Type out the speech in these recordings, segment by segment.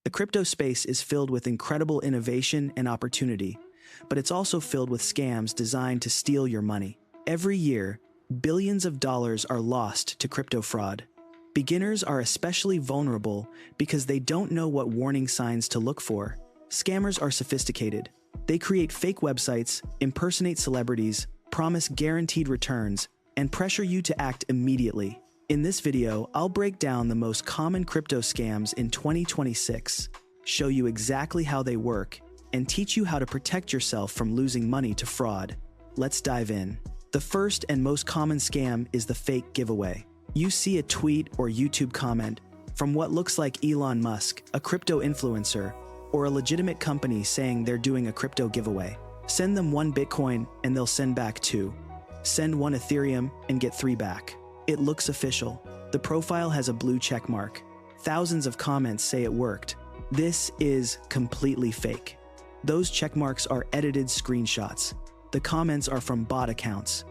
The crypto space is filled with incredible innovation and opportunity, but it's also filled with scams designed to steal your money. Every year, billions of dollars are lost to crypto fraud. Beginners are especially vulnerable because they don't know what warning signs to look for. Scammers are sophisticated. They create fake websites, impersonate celebrities, promise guaranteed returns, and pressure you to act immediately. In this video, I'll break down the most common crypto scams in 2026, show you exactly how they work, and teach you how to protect yourself from losing money to fraud. Let's dive in. The first and most common scam is the fake giveaway. You see a tweet or YouTube comment from what looks like Elon Musk, a crypto influencer, or a legitimate company saying they're doing a crypto giveaway. Send them 1 Bitcoin and they'll send back 2. Send 1 Ethereum and get 3 back. It looks official. The profile has a blue check mark. Thousands of comments say it worked. This is completely fake. Those check marks are edited screenshots. The comments are from bot accounts.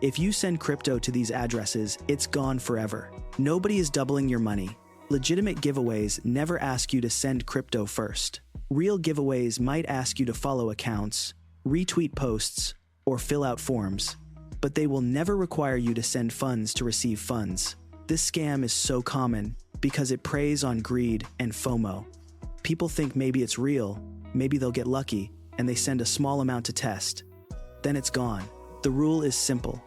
If you send crypto to these addresses, it's gone forever. Nobody is doubling your money. Legitimate giveaways never ask you to send crypto first. Real giveaways might ask you to follow accounts, retweet posts, or fill out forms, but they will never require you to send funds to receive funds. This scam is so common because it preys on greed and FOMO. People think maybe it's real, maybe they'll get lucky, and they send a small amount to test. Then it's gone. The rule is simple.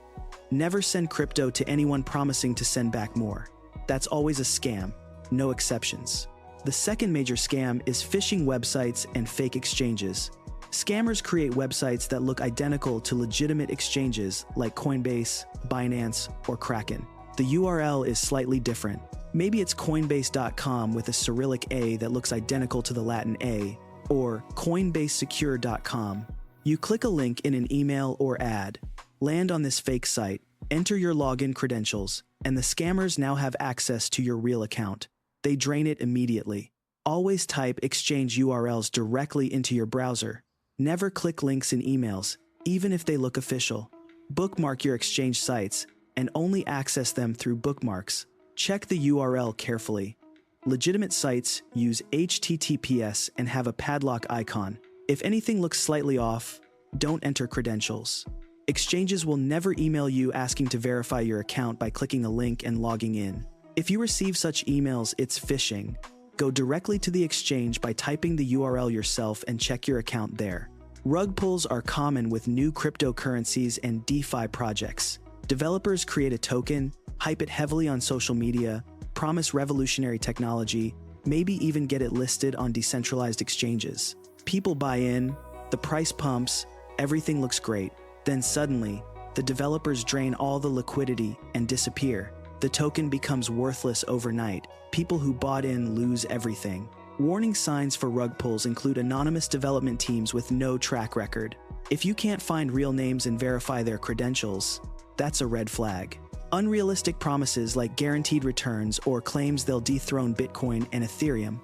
Never send crypto to anyone promising to send back more. That's always a scam, no exceptions. The second major scam is phishing websites and fake exchanges. Scammers create websites that look identical to legitimate exchanges like Coinbase, Binance, or Kraken. The URL is slightly different. Maybe it's coinbase.com with a Cyrillic A that looks identical to the Latin A, or coinbasesecure.com. You click a link in an email or ad, land on this fake site, enter your login credentials, and the scammers now have access to your real account. They drain it immediately. Always type exchange URLs directly into your browser. Never click links in emails, even if they look official. Bookmark your exchange sites and only access them through bookmarks. Check the URL carefully. Legitimate sites use HTTPS and have a padlock icon. If anything looks slightly off, don't enter credentials. Exchanges will never email you asking to verify your account by clicking a link and logging in. If you receive such emails, it's phishing. Go directly to the exchange by typing the URL yourself and check your account there. Rug pulls are common with new cryptocurrencies and DeFi projects. Developers create a token, hype it heavily on social media, promise revolutionary technology, maybe even get it listed on decentralized exchanges. People buy in, the price pumps, everything looks great. Then suddenly, the developers drain all the liquidity and disappear. The token becomes worthless overnight. People who bought in lose everything. Warning signs for rug pulls include anonymous development teams with no track record. If you can't find real names and verify their credentials, that's a red flag. Unrealistic promises like guaranteed returns or claims they'll dethrone Bitcoin and Ethereum.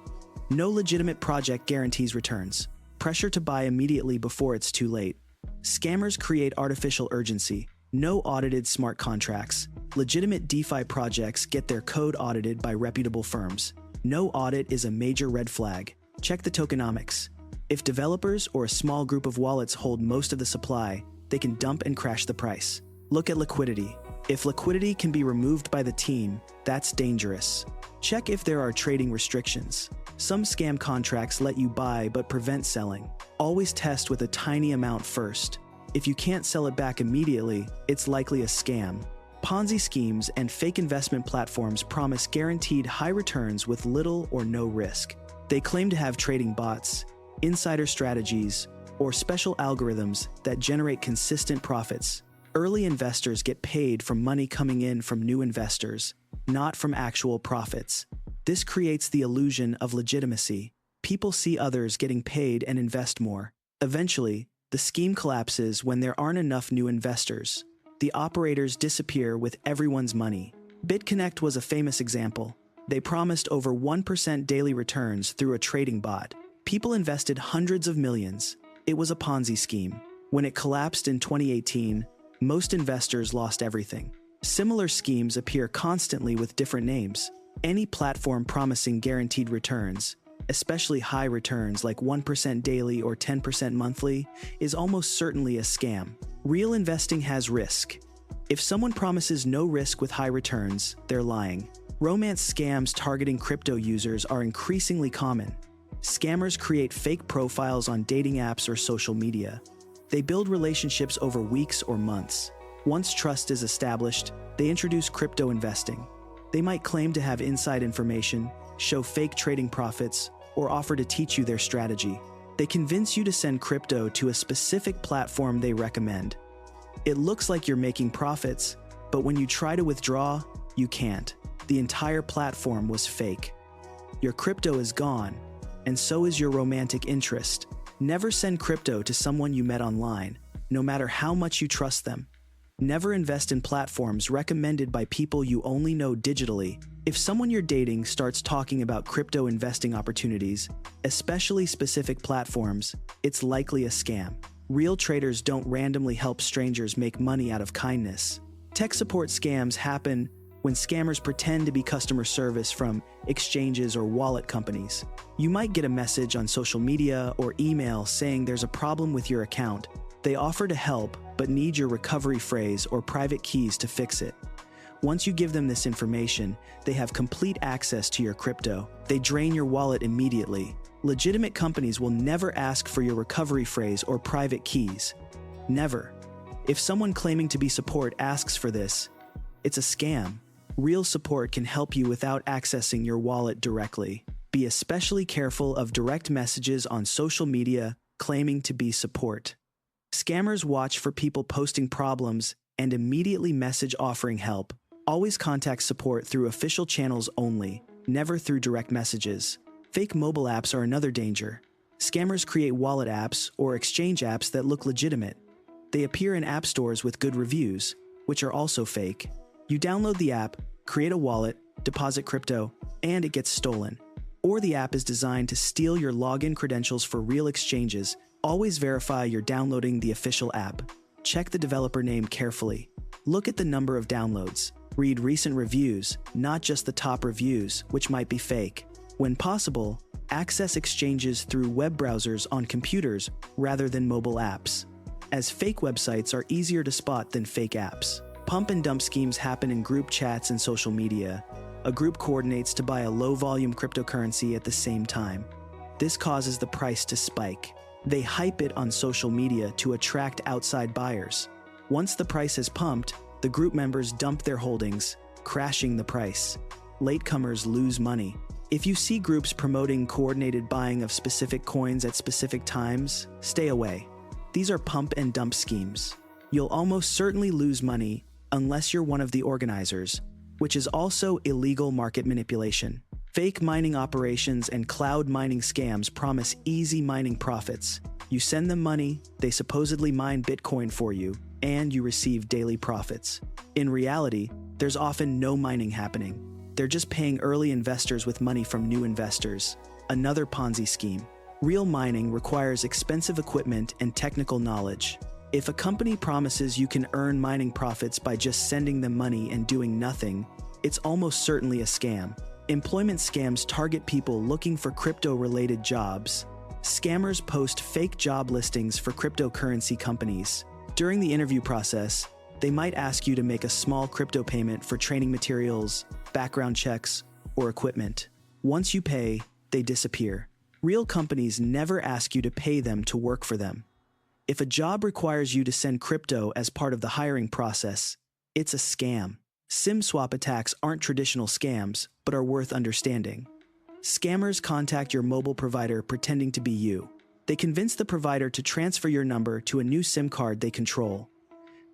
No legitimate project guarantees returns. Pressure to buy immediately before it's too late. Scammers create artificial urgency. No audited smart contracts. Legitimate DeFi projects get their code audited by reputable firms. No audit is a major red flag. Check the tokenomics. If developers or a small group of wallets hold most of the supply, they can dump and crash the price. Look at liquidity. If liquidity can be removed by the team, that's dangerous. Check if there are trading restrictions. Some scam contracts let you buy but prevent selling. Always test with a tiny amount first. If you can't sell it back immediately, it's likely a scam. Ponzi schemes and fake investment platforms promise guaranteed high returns with little or no risk. They claim to have trading bots, insider strategies, or special algorithms that generate consistent profits. Early investors get paid from money coming in from new investors, not from actual profits. This creates the illusion of legitimacy. People see others getting paid and invest more. Eventually, the scheme collapses when there aren't enough new investors. The operators disappear with everyone's money. BitConnect was a famous example. They promised over 1% daily returns through a trading bot. People invested hundreds of millions. It was a Ponzi scheme. When it collapsed in 2018, most investors lost everything. Similar schemes appear constantly with different names. Any platform promising guaranteed returns. especially high returns like 1% daily or 10% monthly, is almost certainly a scam. Real investing has risk. If someone promises no risk with high returns, they're lying. Romance scams targeting crypto users are increasingly common. Scammers create fake profiles on dating apps or social media. They build relationships over weeks or months. Once trust is established, they introduce crypto investing. They might claim to have inside information, show fake trading profits, or offer to teach you their strategy. They convince you to send crypto to a specific platform they recommend. It looks like you're making profits, but when you try to withdraw, you can't. The entire platform was fake. Your crypto is gone, and so is your romantic interest. Never send crypto to someone you met online, no matter how much you trust them. Never invest in platforms recommended by people you only know digitally. If someone you're dating starts talking about crypto investing opportunities, especially specific platforms, it's likely a scam. Real traders don't randomly help strangers make money out of kindness. Tech support scams happen when scammers pretend to be customer service from exchanges or wallet companies. You might get a message on social media or email saying there's a problem with your account. They offer to help, but need your recovery phrase or private keys to fix it. Once you give them this information, they have complete access to your crypto. They drain your wallet immediately. Legitimate companies will never ask for your recovery phrase or private keys. Never. If someone claiming to be support asks for this, it's a scam. Real support can help you without accessing your wallet directly. Be especially careful of direct messages on social media claiming to be support. Scammers watch for people posting problems and immediately message offering help. Always contact support through official channels only, never through direct messages. Fake mobile apps are another danger. Scammers create wallet apps or exchange apps that look legitimate. They appear in app stores with good reviews, which are also fake. You download the app, create a wallet, deposit crypto, and it gets stolen. Or the app is designed to steal your login credentials for real exchanges. Always verify you're downloading the official app. Check the developer name carefully. Look at the number of downloads. Read recent reviews, not just the top reviews, which might be fake. When possible, access exchanges through web browsers on computers rather than mobile apps, as fake websites are easier to spot than fake apps. Pump and dump schemes happen in group chats and social media. A group coordinates to buy a low-volume cryptocurrency at the same time. This causes the price to spike. They hype it on social media to attract outside buyers. Once the price is pumped, the group members dump their holdings, crashing the price. Latecomers lose money. If you see groups promoting coordinated buying of specific coins at specific times, stay away. These are pump and dump schemes. You'll almost certainly lose money unless you're one of the organizers, which is also illegal market manipulation. Fake mining operations and cloud mining scams promise easy mining profits. You send them money, they supposedly mine Bitcoin for you, and you receive daily profits. In reality, there's often no mining happening. They're just paying early investors with money from new investors. Another Ponzi scheme. Real mining requires expensive equipment and technical knowledge. If a company promises you can earn mining profits by just sending them money and doing nothing, it's almost certainly a scam. Employment scams target people looking for crypto-related jobs. Scammers post fake job listings for cryptocurrency companies. During the interview process, they might ask you to make a small crypto payment for training materials, background checks, or equipment. Once you pay, they disappear. Real companies never ask you to pay them to work for them. If a job requires you to send crypto as part of the hiring process, it's a scam. SIM swap attacks aren't traditional scams, but are worth understanding. Scammers contact your mobile provider pretending to be you. They convince the provider to transfer your number to a new SIM card they control.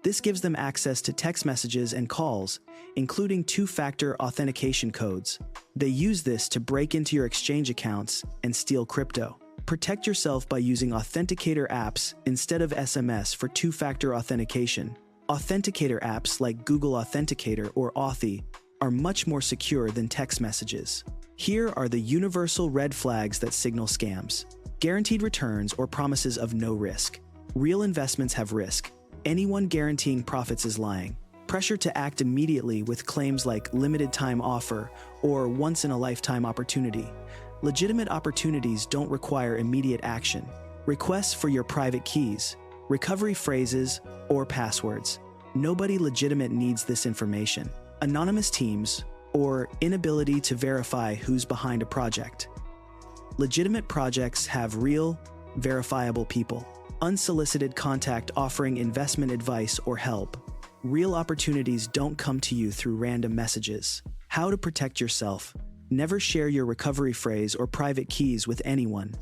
This gives them access to text messages and calls, including two-factor authentication codes. They use this to break into your exchange accounts and steal crypto. Protect yourself by using authenticator apps instead of SMS for two-factor authentication. Authenticator apps like Google Authenticator or Authy are much more secure than text messages. Here are the universal red flags that signal scams. Guaranteed returns or promises of no risk. Real investments have risk. Anyone guaranteeing profits is lying. Pressure to act immediately with claims like limited time offer or once in a lifetime opportunity. Legitimate opportunities don't require immediate action. Requests for your private keys, recovery phrases, or passwords. Nobody legitimate needs this information. Anonymous teams, or inability to verify who's behind a project. Legitimate projects have real, verifiable people. Unsolicited contact offering investment advice or help. Real opportunities don't come to you through random messages. How to protect yourself. Never share your recovery phrase or private keys with anyone.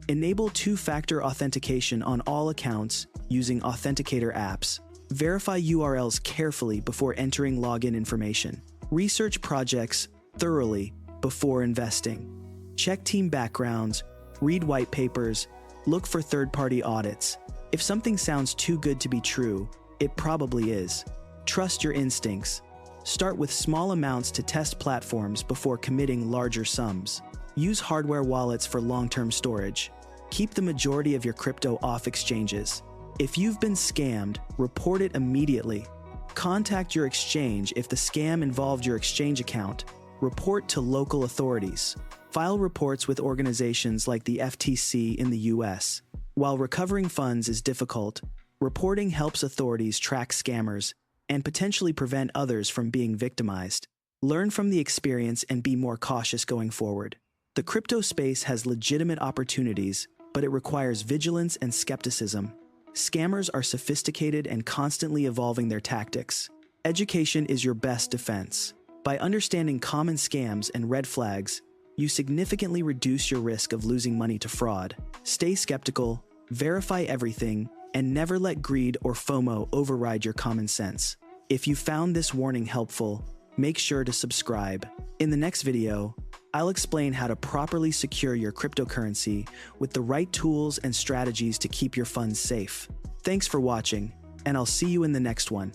Enable two-factor authentication on all accounts using authenticator apps. Verify URLs carefully before entering login information. Research projects thoroughly before investing. Check team backgrounds, read white papers, look for third-party audits. If something sounds too good to be true, it probably is. Trust your instincts. Start with small amounts to test platforms before committing larger sums. Use hardware wallets for long-term storage. Keep the majority of your crypto off exchanges. If you've been scammed, report it immediately. Contact your exchange if the scam involved your exchange account. Report to local authorities. File reports with organizations like the FTC in the US. While recovering funds is difficult, reporting helps authorities track scammers and potentially prevent others from being victimized. Learn from the experience and be more cautious going forward. The crypto space has legitimate opportunities, but it requires vigilance and skepticism. Scammers are sophisticated and constantly evolving their tactics. Education is your best defense. By understanding common scams and red flags, you significantly reduce your risk of losing money to fraud. Stay skeptical, verify everything, and never let greed or FOMO override your common sense. If you found this warning helpful, make sure to subscribe. In the next video, I'll explain how to properly secure your cryptocurrency with the right tools and strategies to keep your funds safe. Thanks for watching, and I'll see you in the next one.